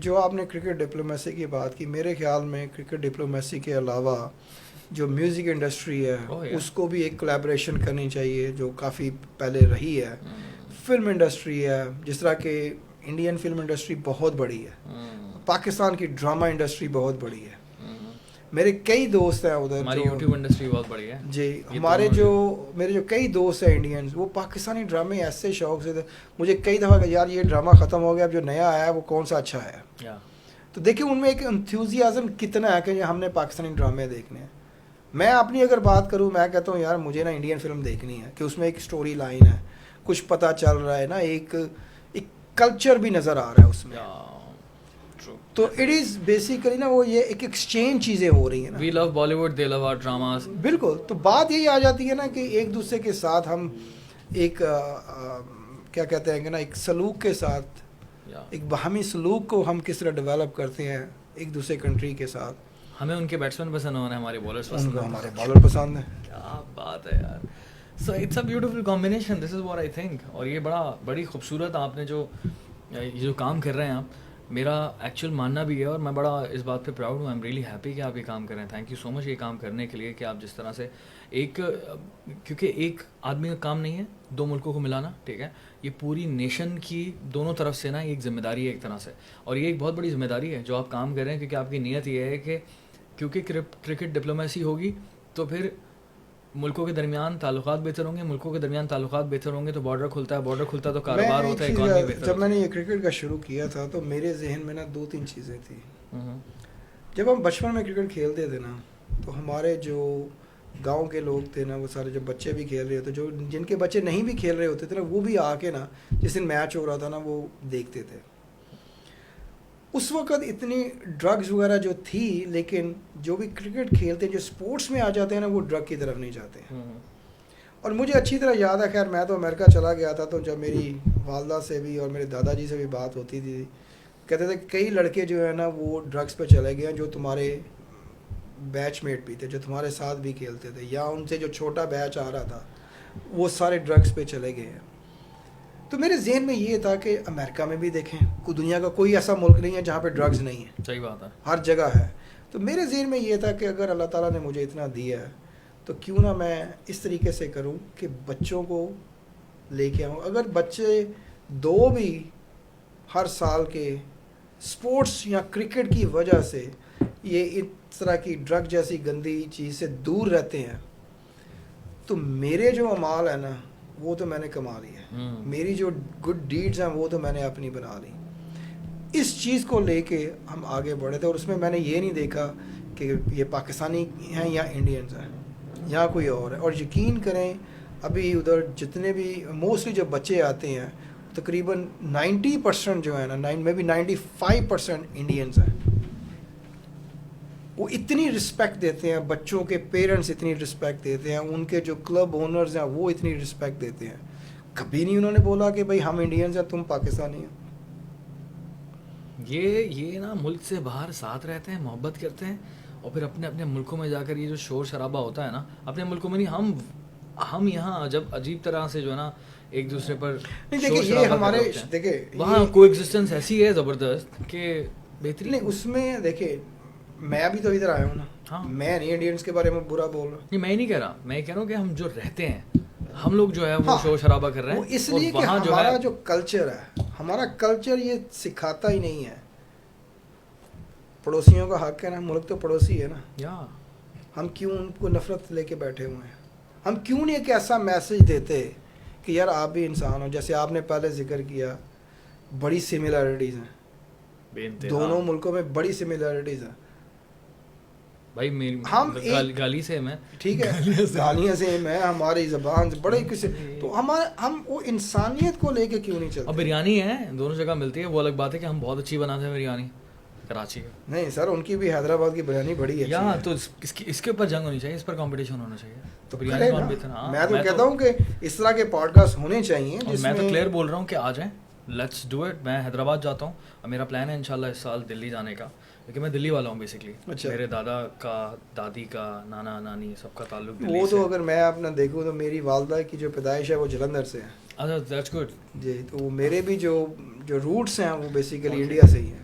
جو آپ نے کرکٹ ڈپلومیسی کی بات کی, میرے خیال میں کرکٹ ڈپلومیسی کے علاوہ جو میوزک انڈسٹری ہے اس کو بھی ایک کولیبریشن کرنی چاہیے, جو کافی پہلے رہی ہے. فلم انڈسٹری ہے, جس طرح کہ انڈین فلم انڈسٹری بہت بڑی ہے, پاکستان کی ڈرامہ انڈسٹری بہت بڑی ہے. میرے کئی دوست ہیں ادھر, ہماری یوٹیوب انڈسٹری بہت بڑی ہے جی. میرے جو کئی دوست ہیں انڈینز, وہ پاکستانی ڈرامے ایسے شوق سے تھے. مجھے کئی دفعہ کہ یار یہ ڈرامہ ختم ہو گیا, اب جو نیا آیا ہے وہ کون سا اچھا ہے. تو دیکھیں ان میں ایک انتھیوزیازم کتنا ہے کہ ہم نے پاکستانی ڈرامے دیکھنے ہیں. میں اپنی اگر بات کروں, میں کہتا ہوں یار مجھے نا انڈین فلم دیکھنی ہے کہ اس میں ایک سٹوری لائن ہے, کچھ پتہ چل رہا ہے نا, ایک کلچر بھی نظر آ رہا ہے اس میں. تو اٹ از بیسیکلی نا وہ یہ ایک ایکسچینج چیزیں ہو رہی ہیں نا. We love Bollywood, they love our dramas. بالکل. تو بات یہی آ جاتی ہے نا کہ ایک دوسرے کے ساتھ ہم ایک کیا کہتے ہیں کہ نا ایک سلوک کے ساتھ, ایک باہمی سلوک کو ہم کس طرح ڈیولپ کرتے ہیں ایک دوسرے کنٹری کے ساتھ. ہمیں ان کے بیٹسمین پسند ہونا ہے, ہمارے بالرز پسند, ان کو ہمارے بالر پسند ہیں. کیا بات ہے یار. So it's a beautiful combination, this is what I think. اور یہ بڑی خوبصورت آپ نے جو کام کر رہے ہیں آپ, میرا ایکچوئل ماننا بھی ہے اور میں بڑا اس بات پہ پراؤڈ ہوں. آئی ایم ریئلی ہیپی کہ آپ یہ کام کر رہے ہیں. تھینک یو سو مچ یہ کام کرنے کے لیے, کہ آپ جس طرح سے کیونکہ ایک آدمی کا کام نہیں ہے دو ملکوں کو ملانا, ٹھیک ہے, یہ پوری نیشن کی دونوں طرف سے نا ایک ذمہ داری ہے ایک طرح سے. اور یہ ایک بہت بڑی ذمہ داری ہے جو آپ کام کر رہے ہیں, کیونکہ آپ کی نیت یہ ہے کہ کیونکہ کرکٹ ڈپلومیسی ہوگی تو پھر ملکوں کے درمیان تعلقات بہتر ہوں گے, ملکوں کے درمیان تعلقات بہتر ہوں گے تو بارڈر کھلتا ہے تو کاروبار ہوتا ہے, اکانومی بہتر. جب میں نے یہ کرکٹ کا شروع کیا تھا تو میرے ذہن میں نا 2-3 چیزیں تھیں. جب ہم بچپن میں کرکٹ کھیلتے تھے نا, تو ہمارے جو گاؤں کے لوگ تھے نا, وہ سارے جو بچے بھی کھیل رہے ہوتے, جو جن کے بچے نہیں بھی کھیل رہے ہوتے تھے نا, وہ بھی آ کے نا جس دن میچ ہو رہا تھا نا وہ دیکھتے تھے. اس وقت اتنی ڈرگز وغیرہ جو تھی, لیکن جو بھی کرکٹ کھیلتے ہیں, جو اسپورٹس میں آ جاتے ہیں نا, وہ ڈرگ کی طرف نہیں جاتے. اور مجھے اچھی طرح یاد ہے, خیر میں تو امریکہ چلا گیا تھا, تو جب میری والدہ سے بھی اور میرے دادا جی سے بھی بات ہوتی تھی, کہتے تھے کئی لڑکے جو ہے نا وہ ڈرگس پہ چلے گئے ہیں, جو تمہارے بیچ میٹ بھی تھے, جو تمہارے ساتھ بھی کھیلتے تھے, یا ان سے جو چھوٹا بیچ آ رہا تھا وہ سارے ڈرگس پہ چلے گئے ہیں. تو میرے ذہن میں یہ تھا کہ امریکہ میں بھی دیکھیں, دنیا کا کوئی ایسا ملک نہیں ہے جہاں پہ ڈرگز نہیں ہے. صحیح بات ہے, ہر جگہ ہے. تو میرے ذہن میں یہ تھا کہ اگر اللہ تعالیٰ نے مجھے اتنا دیا ہے تو کیوں نہ میں اس طریقے سے کروں کہ بچوں کو لے کے آؤں. اگر بچے 2 بھی ہر سال کے اسپورٹس یا کرکٹ کی وجہ سے یہ اس طرح کی ڈرگ جیسی گندی چیز سے دور رہتے ہیں, تو میرے جو اعمال ہیں نا وہ تو میں نے کما لی ہے. میری جو گڈ ڈیڈز ہیں وہ تو میں نے اپنی بنا لی. اس چیز کو لے کے ہم آگے بڑھے تھے, اور اس میں میں نے یہ نہیں دیکھا کہ یہ پاکستانی ہیں یا انڈینز ہیں یا کوئی اور ہے. اور یقین کریں ابھی ادھر جتنے بھی موسٹلی جو بچے آتے ہیں, تقریباً 90% جو ہے نا, میں بھی 95% انڈینز ہیں. وہ اتنی رسپیکٹ دیتے ہیں, بچوں کے پیرنٹس اتنی رسپیکٹ دیتے ہیں, ان کے جو کلب اونرز ہیں وہ اتنی رسپیکٹ دیتے ہیں. کبھی نہیں انہوں نے بولا کہ بھائی ہم انڈینز ہیں تم پاکستانی ہیں. یہ نا ملک سے باہر ساتھ رہتے ہیں, محبت کرتے ہیں, اور پھر اپنے اپنے ملکوں میں جا کر یہ جو شور شرابہ ہوتا ہے نا, اپنے ملکوں میں نہیں, ہم یہاں جب عجیب طرح سے جو ہے نا ایک دوسرے پر دیکھیں یہ ہمارے دیکھیں وہاں کو ایگزسٹنس ایسی ہے زبردست کہ بہترین. نہیں اس میں دیکھیں میں بھی تو ادھر آیا ہوں نا, ہاں میں نہیں انڈینس کے بارے میں برا بول رہا. نہیں میں نہیں کہہ رہا, میں کہہ رہا ہوں کہ ہم جو رہتے ہیں, ہم لوگ جو ہے وہ شور شرابہ کر رہے ہیں, اس لیے کہ ہمارا جو کلچر ہے, ہمارا کلچر یہ سکھاتا ہی نہیں ہے. پڑوسیوں کا حق ہے نا, ملک تو پڑوسی ہے نا, ہم کیوں ان کو نفرت لے کے بیٹھے ہوئے ہیں. ہم کیوں نہیں ایک ایسا میسج دیتے کہ یار آپ بھی انسان ہو, جیسے آپ نے پہلے ذکر کیا بڑی سملیرٹیز ہیں دونوں ملکوں میں, بڑی سملیرٹیز ہیں بھائی. ہم گالی سے میں ٹھیک ہے, گالیاں سے میں, ہماری زبان بڑے کسی, تو ہم وہ انسانیت کو لے کے کیوں نہیں چلتے. اور بریانی ہے دونوں جگہ ملتی ہے, وہ الگ بات ہے کہ ہم بہت اچھی بناتے ہیں بریانی کراچی کا. نہیں سر, ان کی بھی حیدرآباد کی بریانی بڑی ہے یہاں, تو اس کے اوپر جنگ ہونی چاہیے, اس پر کمپٹیشن ہونا چاہیے. تو بریانی کون بہتر. میں تو کہتا ہوں کہ اس طرح کے پوڈ کاسٹ ہونے چاہیے. میں تو کلیئر بول رہا ہوں کہ آ جائیں, لیٹس ڈو اٹ. میں حیدرآباد جاتا ہوں, اور میرا پلان ہے انشاءاللہ اس سال دلی جانے کا, کیونکہ میں دلی والا ہوں بیسکلی. میرے دادا کا, دادی کا, نانا نانی سب کا تعلق دلی سے. وہ تو اگر میں اپنا دیکھوں تو میری والدہ کی جو پیدائش ہے وہ جلندھر سے ہے. اچھا دیٹس گڈ. جی, تو میرے بھی جو روٹس ہیں وہ بیسیکلی انڈیا سے ہی ہیں.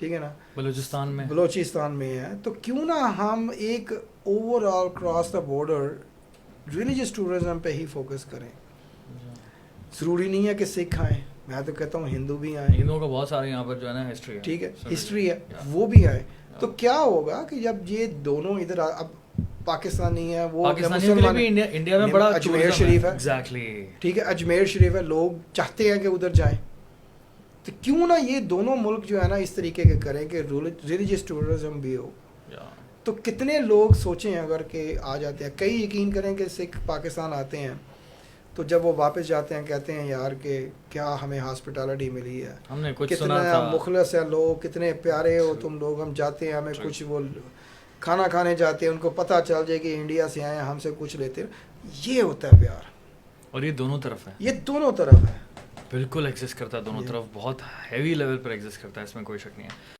ٹھیک ہے نا, بلوچستان میں ہے, تو کیوں نہ ہم ایک over all cross the border religious tourism پہ ہی فوکس کریں. ضروری نہیں ہے کہ سکھ آئیں, میں تو کہتا ہوں ہندو بھی آئیں, ہندوؤں کا بہت سارے یہاں پر جو ہے نا ہسٹری ہے, ٹھیک ہے, ہسٹری ہے, وہ بھی آئے. تو کیا ہوگا کہ جب یہ دونوں ادھر اب پاکستانی ہے, وہ مسلمان انڈیا میں بڑا اجمیر شریف ہے, ایگزیکٹلی, ٹھیک ہے, اجمیر شریف ہے, لوگ چاہتے ہیں کہ ادھر جائیں, تو کیوں نہ یہ دونوں ملک جو ہے نا اس طریقے کے کریں کہ ریلیجیس ٹورزم بھی ہو. تو کتنے لوگ سوچیں اگر کہ آ جاتے ہیں, کئی یقین کریں کہ سکھ پاکستان آتے ہیں تو جب وہ واپس جاتے ہیں کہتے ہیں یار کہ کیا ہمیں ہاسپٹالٹی ملی ہے, ہم نے کچھ کتنا مخلص ہے لوگ, کتنے پیارے ہو تم لوگ, ہم جاتے ہیں ہمیں کچھ, وہ کھانا کھانے جاتے ہیں ان کو پتہ چل جائے کہ انڈیا سے آئے ہیں ہم سے کچھ لیتے ہیں. یہ ہوتا ہے پیار, اور یہ دونوں طرف ہے, یہ دونوں طرف ہے, بالکل ایگزسٹ کرتا ہے دونوں طرف, بہت ہیوی لیول پر ایگزسٹ کرتا ہے, اس میں کوئی شک نہیں ہے.